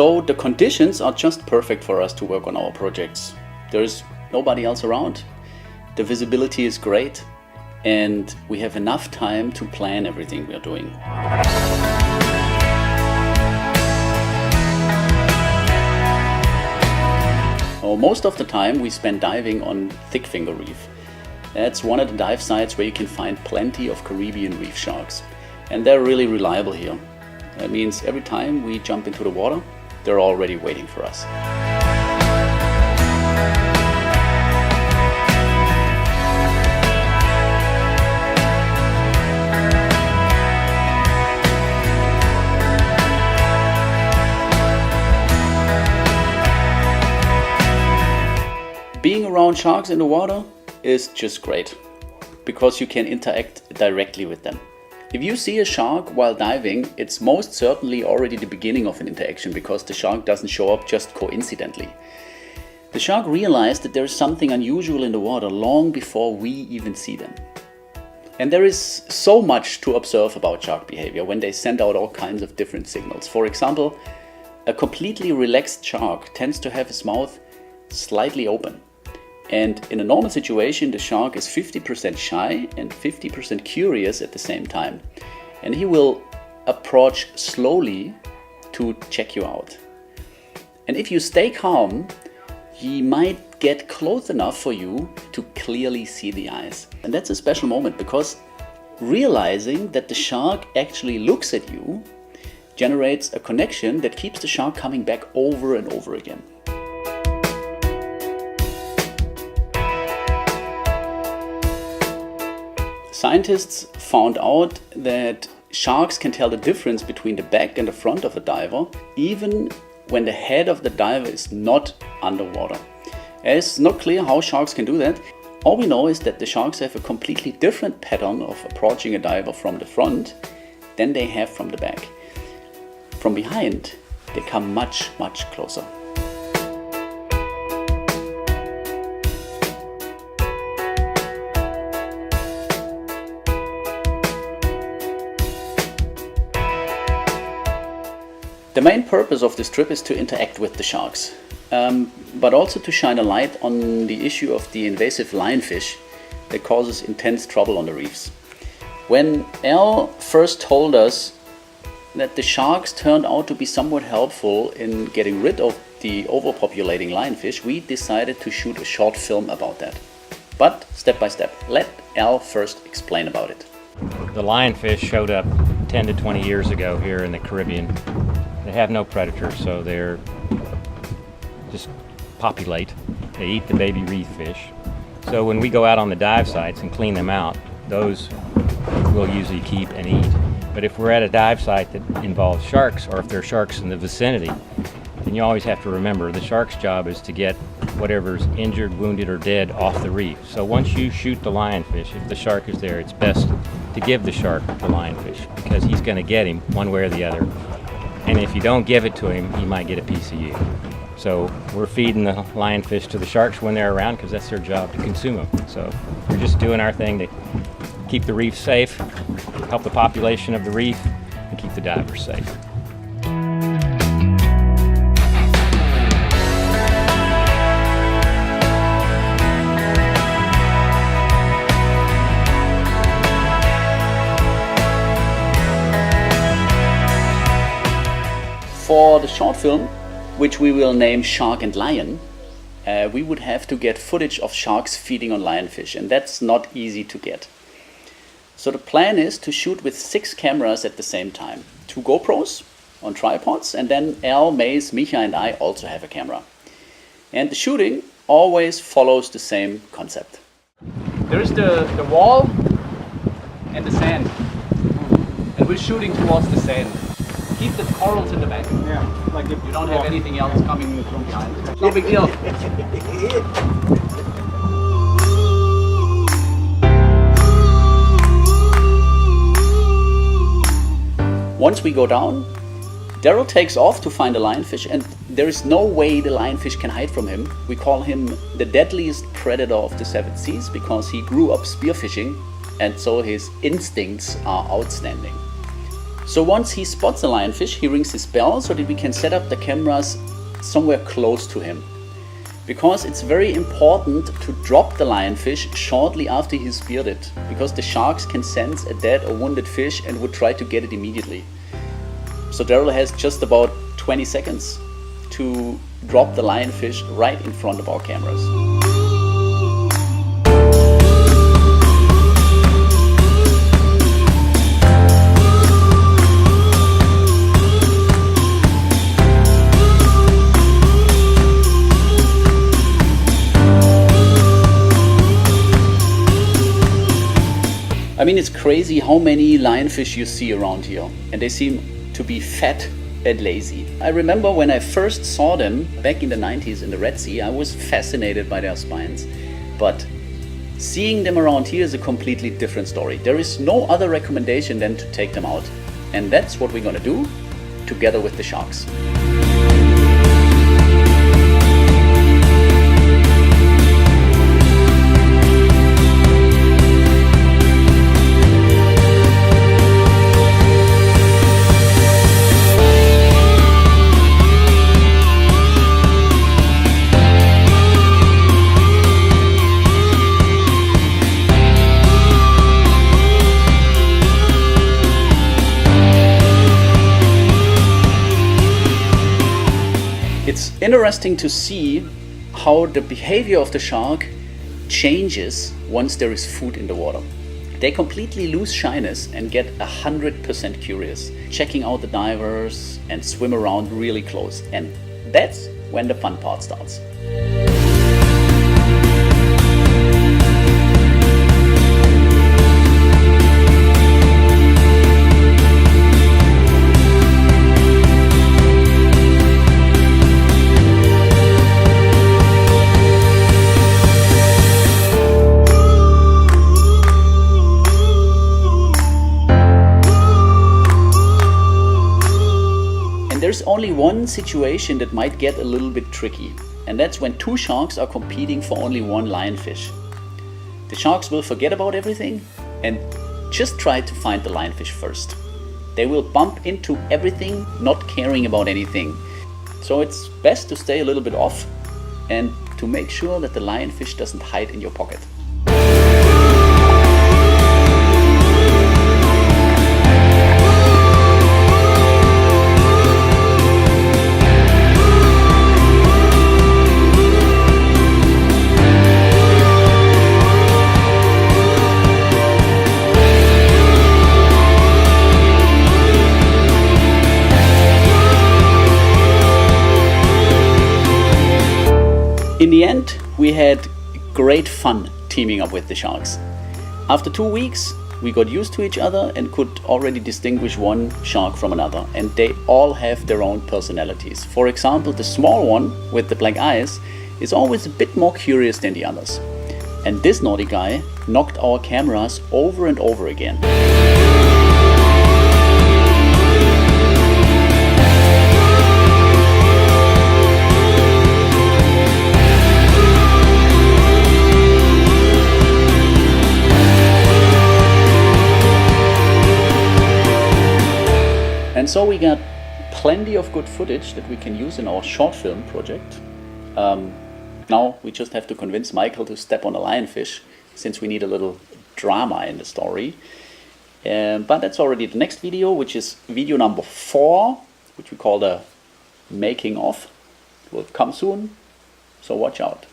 So the conditions are just perfect for us to work on our projects. There's nobody else around. The visibility is great, and we have enough time to plan everything we are doing. Most of the time we spend diving on Thickfinger Reef. That's one of the dive sites where you can find plenty of Caribbean reef sharks. And they're really reliable here. That means every time we jump into the water, they're already waiting for us. Being around sharks in the water is just great, because you can interact directly with them. If you see a shark while diving, it's most certainly already the beginning of an interaction, because the shark doesn't show up just coincidentally. The shark realized that there is something unusual in the water long before we even see them. And there is so much to observe about shark behavior when they send out all kinds of different signals. For example, a completely relaxed shark tends to have his mouth slightly open. And in a normal situation, the shark is 50% shy and 50% curious at the same time. And he will approach slowly to check you out. And if you stay calm, he might get close enough for you to clearly see the eyes. And that's a special moment, because realizing that the shark actually looks at you generates a connection that keeps the shark coming back over and over again. Scientists found out that sharks can tell the difference between the back and the front of a diver, even when the head of the diver is not underwater. It's not clear how sharks can do that. All we know is that the sharks have a completely different pattern of approaching a diver from the front than they have from the back. From behind, they come much, much closer. The main purpose of this trip is to interact with the sharks, but also to shine a light on the issue of the invasive lionfish that causes intense trouble on the reefs. When Al first told us that the sharks turned out to be somewhat helpful in getting rid of the overpopulating lionfish, we decided to shoot a short film about that. But step by step, let Al first explain about it. The lionfish showed up 10 to 20 years ago here in the Caribbean. They have no predators, so they're just populate. They eat the baby reef fish. So when we go out on the dive sites and clean them out, those we'll usually keep and eat. But if we're at a dive site that involves sharks, or if there are sharks in the vicinity, then you always have to remember the shark's job is to get whatever's injured, wounded, or dead off the reef. So once you shoot the lionfish, if the shark is there, it's best to give the shark the lionfish, because he's going to get him one way or the other. And if you don't give it to him, he might get a piece of you. So we're feeding the lionfish to the sharks when they're around, because that's their job, to consume them. So we're just doing our thing to keep the reef safe, help the population of the reef, and keep the divers safe. For the short film, which we will name Shark and Lion, we would have to get footage of sharks feeding on lionfish, and that's not easy to get. So the plan is to shoot with 6 cameras at the same time. 2 GoPros on tripods, and then Al, Mace, Micha and I also have a camera. And the shooting always follows the same concept. There is the wall and the sand, and we're shooting towards the sand. Keep the corals in the back. Yeah, like if you don't have anything else coming from behind. No big deal. Once we go down, Daryl takes off to find a lionfish, and there is no way the lionfish can hide from him. We call him the deadliest predator of the 7 seas because he grew up spearfishing, and so his instincts are outstanding. So once he spots a lionfish, he rings his bell so that we can set up the cameras somewhere close to him. Because it's very important to drop the lionfish shortly after he's speared it, because the sharks can sense a dead or wounded fish and would try to get it immediately. So Daryl has just about 20 seconds to drop the lionfish right in front of our cameras. I mean, it's crazy how many lionfish you see around here, and they seem to be fat and lazy. I remember when I first saw them back in the 90s in the Red Sea, I was fascinated by their spines. But seeing them around here is a completely different story. There is no other recommendation than to take them out. And that's what we're gonna do together with the sharks. It's interesting to see how the behavior of the shark changes once there is food in the water. They completely lose shyness and get 100% curious, checking out the divers and swim around really close. And that's when the fun part starts. There's only one situation that might get a little bit tricky, and that's when two sharks are competing for only one lionfish. The sharks will forget about everything and just try to find the lionfish first. They will bump into everything, not caring about anything. So it's best to stay a little bit off and to make sure that the lionfish doesn't hide in your pocket. In the end, we had great fun teaming up with the sharks. After 2 weeks, we got used to each other and could already distinguish one shark from another, and they all have their own personalities. For example, the small one with the black eyes is always a bit more curious than the others. And this naughty guy knocked our cameras over and over again. And so we got plenty of good footage that we can use in our short film project. Now we just have to convince Michael to step on a lionfish, since we need a little drama in the story. But that's already the next video, which is video number 4, which we call the making of. It will come soon, so watch out.